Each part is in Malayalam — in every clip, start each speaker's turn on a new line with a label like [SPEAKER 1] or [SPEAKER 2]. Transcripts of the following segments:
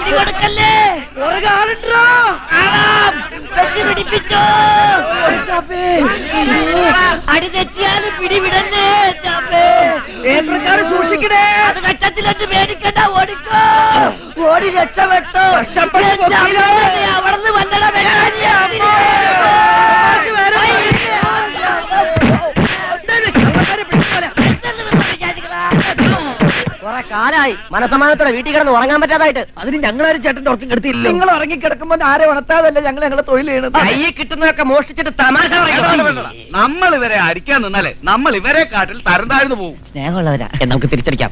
[SPEAKER 1] കൊടുക്കല്ലേ അടി തെറ്റിയാലും പിടിവിടല്ലേ സൂക്ഷിക്കണേ. അത് കച്ചത്തിലെട്ട് പേടിക്കണ്ട, ഓടിക്കോ. ഓടി രക്ഷപ്പെട്ടോ. അവിടുന്ന് വന്നട കുറെ കാലായി മനസമാനത്തോടെ വീട്ടിൽ കിടന്ന് ഉറങ്ങാൻ പറ്റാതായിട്ട്. അതിന് ഞങ്ങളാരും ചേട്ടന്റെ ഉറക്കം കെടുത്തില്ല. നിങ്ങൾ ഉറങ്ങിക്കിടക്കുമ്പോ ആരെ ഉണർത്താതല്ല ഞങ്ങളെ തൊഴിൽ ചെയ്യണത്. കയ്യിൽ കിട്ടുന്നതൊക്കെ മോഷ്ടിച്ചിട്ട് തമാശ.
[SPEAKER 2] നമ്മൾ ഇവരെ അടിക്കാൻ നിന്നാലേ നമ്മൾ ഇവരെ കാട്ടിൽ തരം താഴ്ന്നു പോകും.
[SPEAKER 1] സ്നേഹമുള്ളവരാ, നമുക്ക് തിരിച്ചടിക്കാം.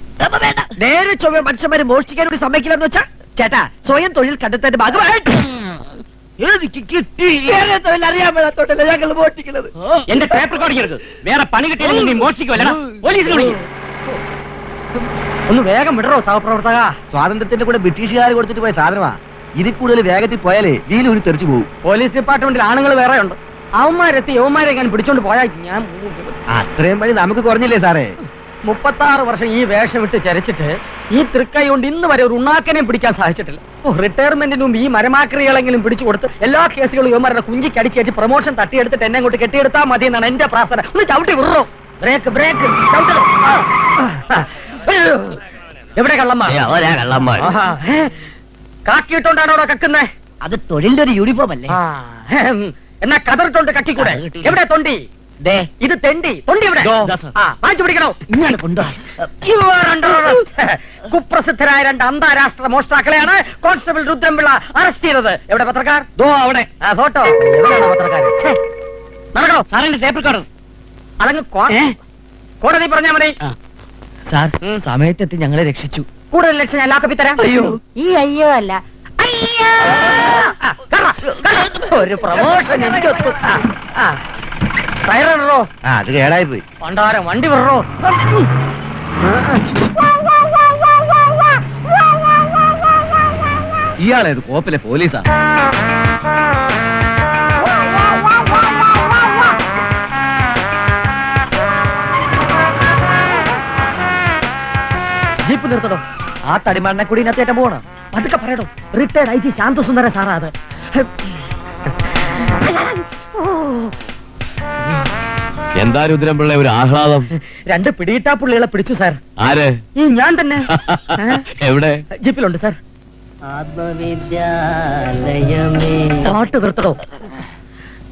[SPEAKER 1] നേരെ ചൊവ്വ മനുഷ്യന്മാര് മോഷ്ടിക്കാൻ കൂടി സമ്മതിക്കില്ലെന്ന് വെച്ചാ ചേട്ടാ സ്വയം തൊഴിൽ കണ്ടെത്തന്റെ ഭാഗമായിട്ട് തൊഴിൽ അറിയാൻ മേളത്തോട്ടല്ല ഞങ്ങൾ മോഷ്ടിക്കുന്നത്.
[SPEAKER 2] എന്റെ ടേപ്പ് റെക്കോർഡിംഗ് എടുക്ക്. വേറെ പണി കിട്ടിയില്ലെങ്കിൽ നീ മോഷ്ടിക്കുമല്ല, പോലീസിനെ വിളിക്കും.
[SPEAKER 1] ഒന്ന് വേഗം വിടറോ സഹപ്രവർത്തക. സ്വാതന്ത്ര്യത്തിന്റെ കൂടെ ബ്രിട്ടീഷുകാർ കൊടുത്തിട്ട് പോയ സാധനമാ. ഇതിൽ കൂടുതൽ വേഗത്തിൽ പോയാലേ ജയിലൂരി തെറിച്ചു പോകും. പോലീസ് ഡിപ്പാർട്ട്മെന്റിൽ ആണുങ്ങൾ വേറെ ഉണ്ട്. അവന്മാരെത്തി യവന്മാരെ ഞാൻ പിടിച്ചോണ്ട് പോയാൽ ഞാൻ അത്രയും വഴി നമുക്ക് കുറഞ്ഞില്ലേ സാറേ. 36 വർഷം ഈ വേഷം വിട്ട് ചരച്ചിട്ട് ഈ തൃക്കൈ കൊണ്ട് ഇന്ന് വരെ ഒരു ഉണ്ണാക്കനെയും പിടിക്കാൻ സാധിച്ചിട്ടില്ല. റിട്ടയർമെന്റിന് മുമ്പ് ഈ മരമാക്രികളെങ്കിലും പിടിച്ചു കൊടുത്ത് എല്ലാ കേസുകളും യുവമാരുടെ കുഞ്ചിക്കടിച്ചേറ്റി പ്രൊമോഷൻ തട്ടിയെടുത്തിട്ട് എന്നെ കൊണ്ട് കെട്ടിയെടുത്താൽ മതി എന്നാണ് എന്റെ പ്രാർത്ഥന. ഒന്ന് ചവിട്ടി വിടറോ. Break break. എവിടെ കള്ളന്മാർ? കാക്കിയിട്ടോണ്ടാണോ അവിടെ കക്കുന്നേ? അത് തൊഴിലിന്റെ ഒരു യൂണിഫോം അല്ലേ? എന്നാ കതറിട്ടോണ്ട് കക്കിക്കൂടെ? എവിടെ തൊണ്ടി? ഇത് തെണ്ടി. തൊണ്ടി എവിടെ? വാങ്ങിച്ചു പിടിക്കണോ? ഇങ്ങനെ കുപ്രസിദ്ധരായ 2 അന്താരാഷ്ട്ര മോഷ്ടാക്കളെയാണ് കോൺസ്റ്റബിൾ രുദ്രൻപിള്ള അറസ്റ്റ് ചെയ്തത്. എവിടെ പത്രക്കാർ? അവിടെ ഫോട്ടോ. എവിടെയാണ് പത്രക്കാർ? നടക്കണോ സാറിന്റെ ടേപ്പ് റെക്കോർഡർ? അതങ്ങ് കോടതി പറഞ്ഞാ മതി. സാർ സമയത്തെത്തി ഞങ്ങളെ രക്ഷിച്ചു. കൂടുതൽ ലക്ഷം ഞാൻ ലാക്കപ്പി തരാം. അയ്യോ ഈ അയ്യോ അല്ല, ഒരു പ്രമോഷൻ എനിക്ക് ടയറോ. അത് കേടായി പോയി. പണ്ടാരം വണ്ടി വിടറോ. ഇയാളേത് കോപ്പിലെ പോലീസാ? ജീപ്പ് നിർത്തണോ? ആ തടിമണ്ണെ കൂടി ഇതിനകത്തേറ്റം പോകണം. പതുക്കെ പറയണോ. റിട്ടയർഡ് ഐ ജി ശാന്തസുന്ദര സാറാ അത്.
[SPEAKER 2] എന്താ രുദ്രൻപിള്ള ഒരു ആഹ്ലാദം?
[SPEAKER 1] 2 പിടിയിട്ടാ പുള്ളികളെ പിടിച്ചു സാർ.
[SPEAKER 2] ആര്?
[SPEAKER 1] ഈ ഞാൻ തന്നെ.
[SPEAKER 2] എവിടെ?
[SPEAKER 1] ജീപ്പിലുണ്ട് സാർ. പാട്ട് നിർത്തണോ.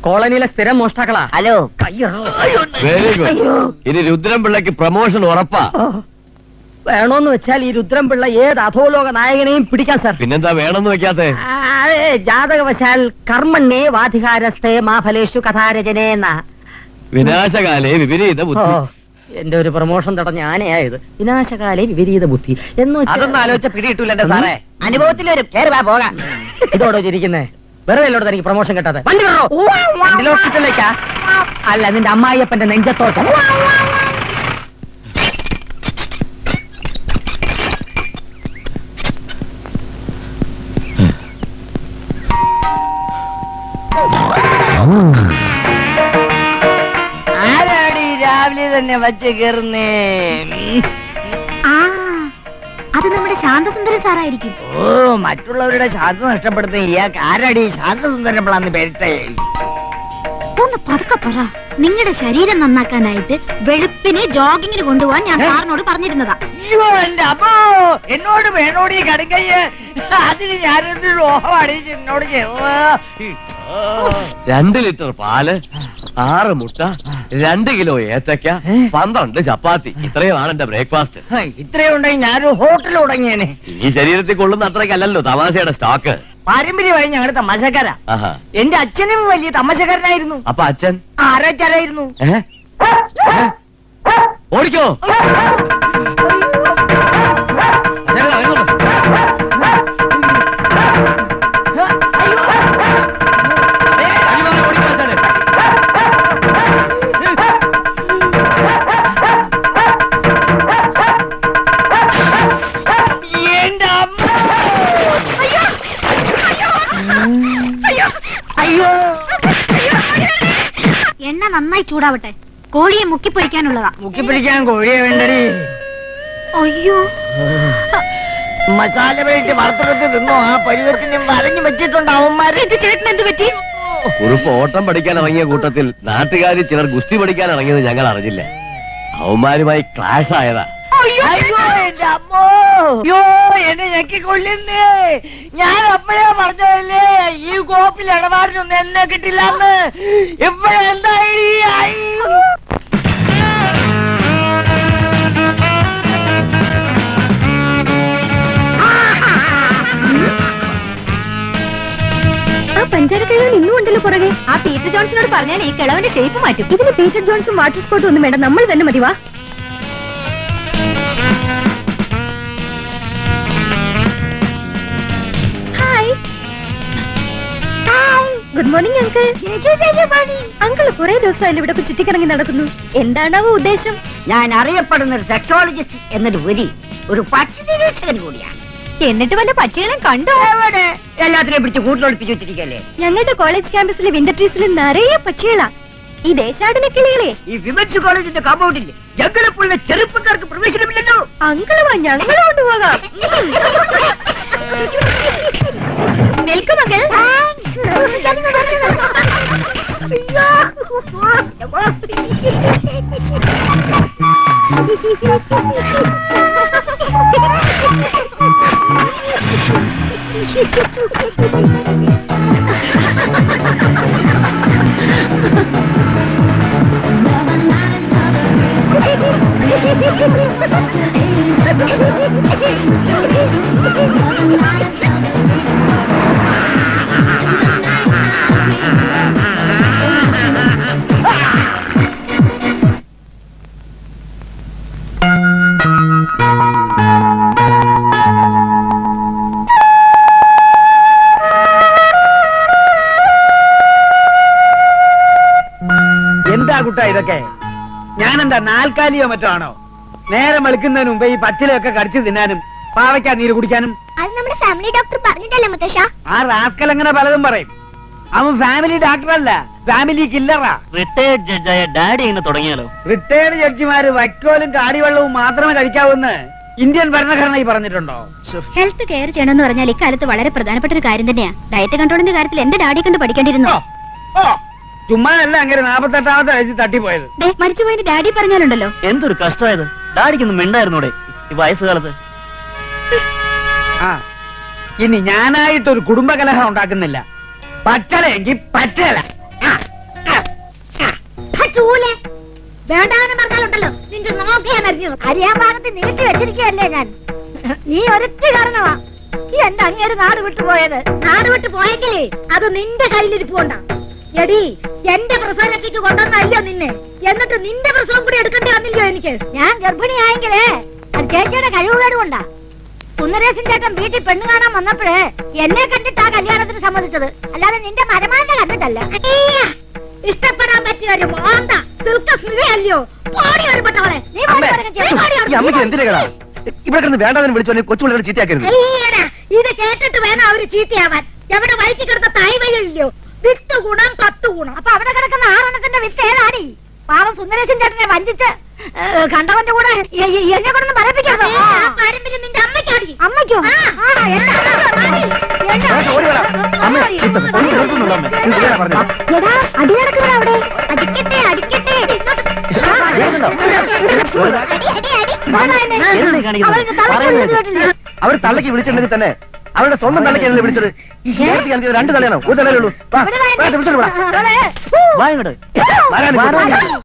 [SPEAKER 1] കോളനിയിലെ സ്ഥിരം മോഷ്ടാക്കളാ. Hello
[SPEAKER 2] very good. ഇനി രുദ്രൻപിള്ളക്ക് പ്രമോഷൻ ഉറപ്പാ.
[SPEAKER 1] വേണോന്ന് വെച്ചാൽ ഈ രുദ്രൻപിള്ള ഏത് അധോലോക നായകനെയും പിടിക്കാൻ സാർ.
[SPEAKER 2] പിന്നെന്താ വേണമെന്ന് വെക്കാത്തെ?
[SPEAKER 1] ജാതകവശാൽ കർമ്മണ്യേ വാധികാരസ്ഥേ മാഫലേഷു കഥാരചനേന്ന
[SPEAKER 2] വിനാശകാലേ വിപരീത ബുദ്ധി.
[SPEAKER 1] എന്റെ ഒരു പ്രമോഷൻ തടഞ്ഞ ആനയായത്. വിനാശകാലേ വിപരീത ബുദ്ധി എന്ന് അതൊന്നും ആലോചിച്ച പിടിയിട്ടില്ല എന്റെ സാറേ. അനുഭവത്തിൽ വരും. പോകാം. ഇതോടോ ചിരിക്കുന്നേ? വെറുതെ അല്ലോട് തനിക്ക് പ്രമോഷൻ കിട്ടാതെ. വണ്ടി വിടറോ. ഹോസ്പിറ്റലിലേക്കാ? അല്ല, നിന്റെ അമ്മായിയപ്പന്റെ നെഞ്ചത്തോട്ട്. ആരാടി രാവിലെ തന്നെ വച്ച് കയറുന്നേ?
[SPEAKER 3] അത് നമ്മുടെ ശാന്തസുന്ദരൻ സാറായിരിക്കും.
[SPEAKER 1] ഓ, മറ്റുള്ളവരുടെ ശാന്ത നഷ്ടപ്പെടുത്തുന്ന ഇയാൾക്ക് ആരാടി ശാന്തസുന്ദരൻ പിള്ള പേരിട്ടേ?
[SPEAKER 3] ഒന്ന് പതുക്കെ പറ. നിങ്ങളുടെ ശരീരം നന്നാക്കാനായിട്ട് വെളുപ്പിനെ ജോഗിങ്ങിന് കൊണ്ടുപോകാൻ ഞാൻ സാറിനോട് പറഞ്ഞിരുന്നതാ.
[SPEAKER 1] അയ്യോ എന്റെ അമ്മോ, എന്നോട് വേണോടി കടുങ്കയ്യ്. അതിന് ഞാനെന്തൊരു ഓഹമാണ് എന്നോട്.
[SPEAKER 2] 2 ലിറ്റർ പാല്, 6 മുട്ട, 2 കിലോ ഏത്തക്ക, 12 ചപ്പാത്തി. ഇത്രയുമാണ് എന്റെ ബ്രേക്ക്ഫാസ്റ്റ്.
[SPEAKER 1] ഇത്രയും ഉണ്ടെങ്കിൽ ഞാനൊരു ഹോട്ടൽ തുടങ്ങിയേനെ.
[SPEAKER 2] ഈ ശരീരത്തിൽ കൊള്ളുന്ന അത്രയ്ക്കല്ലല്ലോ തമാശയുടെ സ്റ്റോക്ക്.
[SPEAKER 1] പാരമ്പര്യമായി ഞങ്ങളുടെ തമാശക്കാരാ. എന്റെ അച്ഛനും വലിയ തമാശക്കാരനായിരുന്നു.
[SPEAKER 2] അപ്പൊ അച്ഛൻ
[SPEAKER 1] ആരാച്ചാരായിരുന്നു?
[SPEAKER 2] ഓടിക്കോ.
[SPEAKER 3] എണ്ണ നന്നായി ചൂടാവട്ടെ. കോഴിയെ മുക്കിപ്പൊരിക്കാനുള്ളതാ.
[SPEAKER 1] മുക്കിപ്പൊരിക്കാൻ കോഴിയെ വേണ്ടടി.
[SPEAKER 3] അയ്യോ
[SPEAKER 1] മസാല വേണ്ടി വറുത്തെടുത്ത് തിന്നോ ആ പരുവത്തിന് വരഞ്ഞു വെച്ചിട്ടുണ്ട് അവന്മാര്.
[SPEAKER 3] ചേട്ടൻ എന്ത് പറ്റി?
[SPEAKER 2] കുറുപ്പ് ഓട്ടം പഠിക്കാൻ ഇറങ്ങിയ കൂട്ടത്തിൽ നാട്ടുകാരിൽ ചിലർ ഗുസ്തി പഠിക്കാൻ ഇറങ്ങിയത് ഞങ്ങൾ അറിഞ്ഞില്ല. അവന്മാരുമായി ക്ലാഷ് ആയതാ.
[SPEAKER 1] അയ്യോ എന്റെ അമ്മോ, അയ്യോ എന്നെ ഞെക്കിക്കൊള്ളുന്നേ. ഞാൻ അപ്പോഴേ പറഞ്ഞതല്ലേ ഈ കോപ്പിൽ ഇടപാടിനൊന്നും എന്നെ കിട്ടില്ലെന്ന്. ഇപ്പോഴെന്തായി?
[SPEAKER 3] ആ പഞ്ചാരക്കഴിവ് ഇന്നും ഉണ്ടല്ലോ പുറകെ. ആ പീറ്റർ ജോൺസിനോട് പറഞ്ഞാൽ ഈ കിളവന്റെ ഷേപ്പ് മാറ്റും. ഇതിന് പീറ്റർ ജോൺസും വാട്ടർ സ്പോട്ടും ഒന്നും വേണ്ട, നമ്മൾ തന്നെ മതിവാ. Hi good morning uncle. Uncle കുറെ ദിവസമായാലും ഇവിടെ ചുറ്റിക്കറങ്ങി നടക്കുന്നു. എന്താണാവോ ഉദ്ദേശം?
[SPEAKER 4] ഞാൻ അറിയപ്പെടുന്ന ഒരു സെക്സോളജിസ്റ്റ് എന്നൊരു ഒരു പക്ഷി നിരീക്ഷകൻ കൂടിയാണ്.
[SPEAKER 3] എന്നിട്ട് വല്ല പക്ഷികളെ കണ്ടോ?
[SPEAKER 4] എവിടെ? എല്ലാത്തിനെയും പിടിച്ച് കൂട്ടിലൊളിപ്പിച്ച് വെച്ചിരിക്കല്ലേ.
[SPEAKER 3] ഞങ്ങളുടെ കോളേജ് ക്യാമ്പസിലെ വിന്റർ ട്രീസിൽ നിറയെ പക്ഷികളാ. ഈ ദേശാടന കിളികളെ.
[SPEAKER 4] ഈ വിമൻസ് കോളേജിന്റെ കോമ്പൗണ്ടിൽ ഞങ്ങളെപ്പോലുള്ള ചെറുപ്പക്കാർക്ക് പ്രവേശനമില്ലല്ലോ.
[SPEAKER 3] അങ്കിളുവാ, ഞങ്ങൾ കൊണ്ടുപോകാം. Welcome uncle.
[SPEAKER 1] എന്താ കുട്ടാ ഇതൊക്കെ? ഞാനെന്താ നാൽക്കാലിയോ മറ്റോ ആണോ? നേരം വെളുക്കുന്നതിന് മുമ്പ് ഈ പച്ചിലയൊക്കെ കടിച്ചു തിന്നാനും പാവയ്ക്കാ നീര് കുടിക്കാനും?
[SPEAKER 3] അത് നമ്മുടെ ഫാമിലി ഡോക്ടർ പറഞ്ഞിട്ടല്ലേ മുത്തശ്ശ?
[SPEAKER 1] ആ റാസ്കൽ അങ്ങനെ പലതും പറയും. അവൻ ഫാമിലി ഡോക്ടറല്ല, ഫാമിലി കില്ലറാ.
[SPEAKER 5] റിട്ടയർഡ് ജഡ്ജായ ഡാഡി ഇങ്ങനെ തുടങ്ങിയാലോ?
[SPEAKER 1] റിട്ടയർഡ് ജഡ്ജിമാര് വൈക്കോലും കാടിവെള്ളവും മാത്രമേ കഴിക്കാവൂന്ന് ഇന്ത്യൻ ഭരണഘടന ഈ പറഞ്ഞിട്ടുണ്ടോ?
[SPEAKER 3] ഹെൽത്ത് കെയർ ചെയ്യണമെന്ന് പറഞ്ഞാൽ ഇക്കാലത്ത് വളരെ പ്രധാനപ്പെട്ട ഒരു കാര്യം തന്നെയാ. ഡയറ്റ് കൺട്രോളിന്റെ കാര്യത്തിൽ എന്റെ ഡാഡി കണ്ട് പഠിക്കേണ്ടിയിരുന്നു.
[SPEAKER 1] ഓ ചുമ്മാ അല്ല അങ്ങനെ 48ാമത്തെ വയസ്സിൽ തട്ടിപ്പോയത്.
[SPEAKER 3] മരിച്ചുപോയതിന് ഡാഡി പറഞ്ഞാലുണ്ടല്ലോ.
[SPEAKER 5] എന്തൊരു കഷ്ടമായത്. ഡാഡിക്കൊന്നും മിണ്ടായിരുന്നൂടെ ഈ വയസ്സുകാലത്ത്?
[SPEAKER 1] ആ ഇനി ഞാനായിട്ടൊരു കുടുംബകലഹം ഉണ്ടാക്കുന്നില്ല. പറ്റലെങ്കിൽ പറ്റല.
[SPEAKER 3] വേണ്ടാന്ന് പറഞ്ഞാലുണ്ടല്ലോ നിന്റെ നോക്കിയാൻ അറിയാൻ ഭാഗത്ത് നീട്ടി വെച്ചിരിക്കുകയല്ലേ ഞാൻ. നീ ഒരൊറ്റ കാരണമാ എന്റെ അങ്ങേര് നാട് വിട്ടു പോയത്. നാട് വിട്ടു പോയെങ്കിലേ അത് നിന്റെ കയ്യിലിരിപ്പുണ്ടാ. എടി എന്റെ പ്രസവരക്ഷയ്ക്ക് കൊണ്ടുവന്നല്ലോ നിന്നെ. എന്നിട്ട് നിന്റെ പ്രസവം കൂടി എടുക്കേണ്ടി വന്നില്ലയോ എനിക്ക്? ഞാൻ ഗർഭിണിയായെങ്കിലേ അത് ചേച്ചിയുടെ കഴിവുകേട് കൊണ്ടാ. സുന്ദരേശൻ ചേട്ടൻ വീട്ടിൽ പെണ്ണു കാണാൻ വന്നപ്പോഴേ എന്നെ കണ്ടിട്ടാ കല്യാണത്തിന് സമ്മതിച്ചത്, അല്ലാതെ നിന്റെ മരമാന്റെ കണ്ടിട്ടല്ല. ഇഷ്ടപ്പെടാൻ പറ്റിയ ഒരു മോന്ത സ്മിതയല്ലോ.
[SPEAKER 2] ഇവിടെ കിടന്ന് വേണ്ടതിന് വിളിച്ചോ കൊച്ചുപിള്ളേരെ ചീത്തയാക്കരുത്.
[SPEAKER 3] ഇത് കേട്ടിട്ട് വേണം അവര് ചീത്തയാവാൻ. എവിടെ വഴിക്ക് കിടന്ന തായ്വയില്ലയോ? 8 ഗുണം 10 ഗുണം. അപ്പൊ അവിടെ കിടക്കുന്ന 6 വിത്ത് ഏതാണി? പാവം സുന്ദരേശൻ ചേട്ടനെ വഞ്ചിച്ച് കണ്ടവന്റെ കൂടെ എന്നെ കൊണ്ടൊന്ന് മരപ്പിക്കാതെ. പാരമ്പര്യം നിന്റെ അമ്മയ്ക്കാടി. അമ്മയ്ക്കോ? അടി നടക്കുന്ന അവിടെ. അടിക്കട്ടെ അടിക്കട്ടെ.
[SPEAKER 2] അവർ തള്ളക്ക് വിളിച്ചിട്ടുണ്ടെങ്കിൽ തന്നെ അവരുടെ സ്വന്തം തള്ളക്കാണ് വിളിച്ചത്. 2 തലയാണോ? 1 തലയുള്ളൂ.